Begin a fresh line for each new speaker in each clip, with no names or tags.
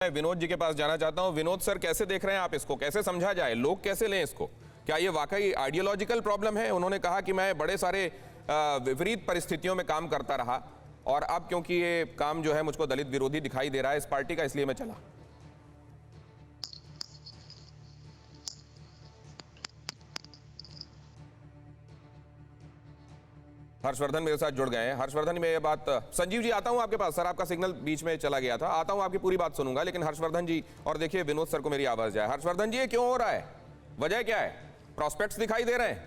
मैं विनोद जी के पास जाना चाहता हूं। विनोद सर, कैसे देख रहे हैं आप इसको? कैसे समझा जाए? लोग कैसे लें इसको? क्या ये वाकई आइडियोलॉजिकल प्रॉब्लम है? उन्होंने कहा कि मैं बड़े सारे विपरीत परिस्थितियों में काम करता रहा और अब क्योंकि ये काम जो है मुझको दलित विरोधी दिखाई दे रहा है इस पार्टी का, इसलिए मैं चला। हर्षवर्धन मेरे साथ जुड़ गए हैं। हर्षवर्धन, मैं ये बात, संजीव जी आता हूं आपके पास। सर, आपका सिग्नल बीच में चला गया था। आता हूं, आपकी पूरी बात सुनूंगा, लेकिन हर्षवर्धन जी, और देखिए विनोद सर को मेरी आवाज जाए। हर्षवर्धन जी, ये क्यों हो रहा है? वजह क्या है? प्रोस्पेक्ट्स दिखाई दे रहे हैं?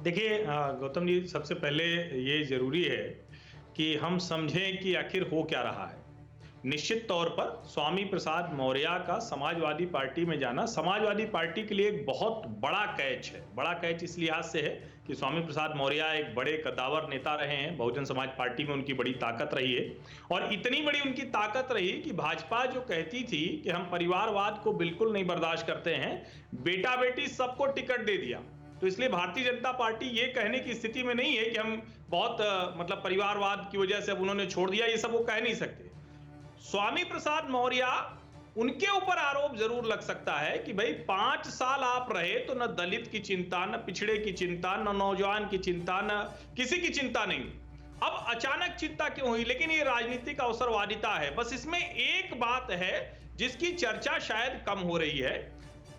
देखिए गौतम जी, सबसे पहले ये जरूरी है कि हम समझें कि आखिर हो क्या रहा है। निश्चित तौर पर स्वामी प्रसाद मौर्य का समाजवादी पार्टी में जाना समाजवादी पार्टी के लिए एक बहुत बड़ा कैच है। बड़ा कैच इस लिहाज से है कि स्वामी प्रसाद मौर्य एक बड़े कद्दावर नेता रहे हैं। बहुजन समाज पार्टी में उनकी बड़ी ताकत रही है और इतनी बड़ी उनकी ताकत रही कि भाजपा जो कहती थी कि हम परिवारवाद को बिल्कुल नहीं बर्दाश्त करते हैं, बेटा बेटी सबको टिकट दे दिया। तो इसलिए भारतीय जनता पार्टी ये कहने की स्थिति में नहीं है कि हम बहुत मतलब परिवारवाद की वजह से अब उन्होंने छोड़ दिया, ये सब वो कह नहीं सकते। स्वामी प्रसाद मौर्य, उनके ऊपर आरोप जरूर लग सकता है कि भाई 5 साल आप रहे तो न दलित की चिंता, न पिछड़े की चिंता, न नौजवान की चिंता, न किसी की चिंता नहीं। अब अचानक चिंता क्यों हुई? लेकिन ये राजनीतिक अवसरवादिता है। बस इसमें एक बात है जिसकी चर्चा शायद कम हो रही है।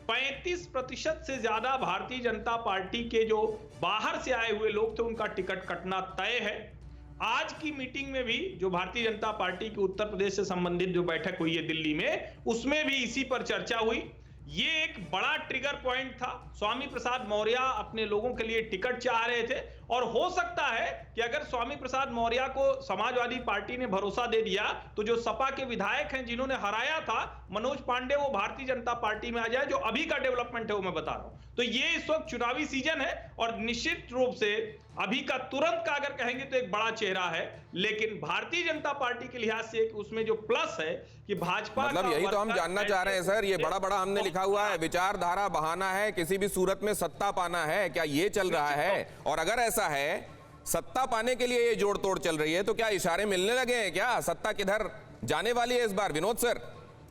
35% से ज्यादा भारतीय जनता पार्टी के जो बाहर से आए हुए लोग थे, उनका टिकट कटना तय है। आज की मीटिंग में भी जो भारतीय जनता पार्टी की उत्तर प्रदेश से संबंधित जो बैठक हुई है दिल्ली में, उसमें भी इसी पर चर्चा हुई। ये एक बड़ा ट्रिगर पॉइंट था। स्वामी प्रसाद मौर्य अपने लोगों के लिए टिकट चाह रहे थे और हो सकता है कि अगर स्वामी प्रसाद मौर्य को समाजवादी पार्टी ने भरोसा दे दिया तो जो सपा के विधायक हैं जिन्होंने हराया था मनोज पांडे, वो भारतीय जनता पार्टी में आ जाए। जो अभी का डेवलपमेंट है वो मैं बता रहा हूं। तो ये इस वक्त चुनावी सीजन है और निश्चित रूप से अभी का तुरंत का अगर कहेंगे तो एक बड़ा चेहरा है, लेकिन भारतीय जनता पार्टी के लिहाज से उसमें जो प्लस है कि भाजपा,
मतलब यही तो हम जानना चाह रहे हैं सर। ये बड़ा बड़ा हमने लिखा हुआ है, विचारधारा बहाना है, किसी भी सूरत में सत्ता पाना है, क्या ये चल रहा है? और अगर ऐसा है, सत्ता पाने के लिए ये जोड़ तोड़ चल रही है, तो क्या इशारे मिलने लगे हैं? क्या सत्ता किधर जाने वाली है इस बार? विनोद सर,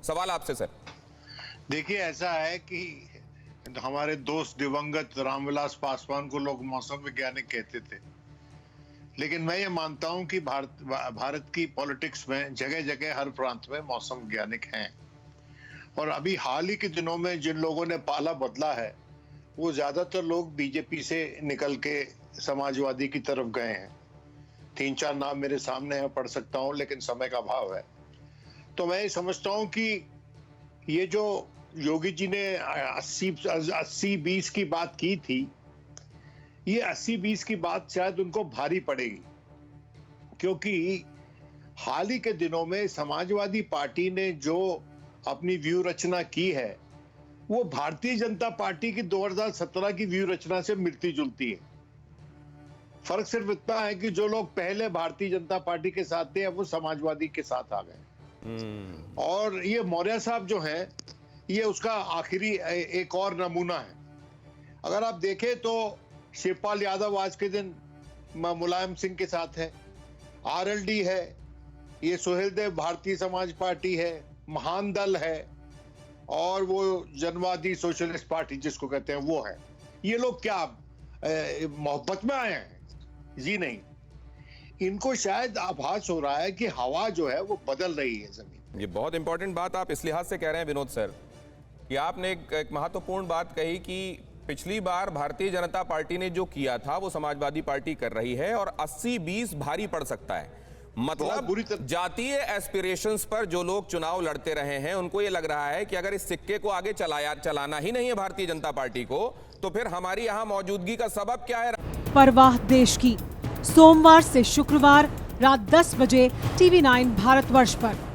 सवाल आपसे सर।
देखिए, ऐसा है कि हमारे दोस्त दिवंगत रामविलास पासवान को लोग मौसम वैज्ञानिक कहते थे, लेकिन मैं ये मानता हूं कि भारत की पॉलिटिक्स में जगह जगह हर प्रांत में मौसम वैज्ञानिक हैं। और अभी हाल ही के दिनों में जिन लोगों ने पाला बदला है, वो ज्यादातर लोग बीजेपी से निकल के समाजवादी की तरफ गए हैं। 3-4 नाम मेरे सामने है, पढ़ सकता हूं, लेकिन समय का अभाव है। तो मैं ये समझता हूं कि ये जो योगी जी ने 80-20 की बात की थी, ये 80-20 की बात शायद उनको भारी पड़ेगी, क्योंकि हाल ही के दिनों में समाजवादी पार्टी ने जो अपनी व्यू रचना की है, वो भारतीय जनता पार्टी की 2017 की व्यू रचना से मिलती जुलती है। फर्क सिर्फ इतना है कि जो लोग पहले भारतीय जनता पार्टी के साथ थे, अब वो समाजवादी के साथ आ गए। और ये मौर्य साहब जो हैं, ये उसका आखिरी एक और नमूना है। अगर आप देखें तो शिवपाल यादव आज के दिन मुलायम सिंह के साथ है, आरएलडी है, ये सुहेल देव भारतीय समाज पार्टी है, महान दल है, और वो जनवादी सोशलिस्ट पार्टी जिसको कहते हैं वो है। ये लोग क्या मोहब्बत में आए हैं? जी नहीं। इनको शायद आभास हो रहा है कि हवा जो है वो बदल रही है जमीन।
ये बहुत इंपॉर्टेंट बात आप इस लिहाज से कह रहे हैं विनोद सर, कि आपने एक महत्वपूर्ण बात कही कि पिछली बार भारतीय जनता पार्टी ने जो किया था वो समाजवादी पार्टी कर रही है और 80-20 भारी पड़ सकता है। मतलब जातीय एस्पिरेशंस पर जो लोग चुनाव लड़ते रहे हैं, उनको ये लग रहा है कि अगर इस सिक्के को आगे चलाना ही नहीं है भारतीय जनता पार्टी को, तो फिर हमारी यहाँ मौजूदगी का सबब क्या है?
परवाह देश की, सोमवार से शुक्रवार रात 10 बजे TV9 भारतवर्ष पर।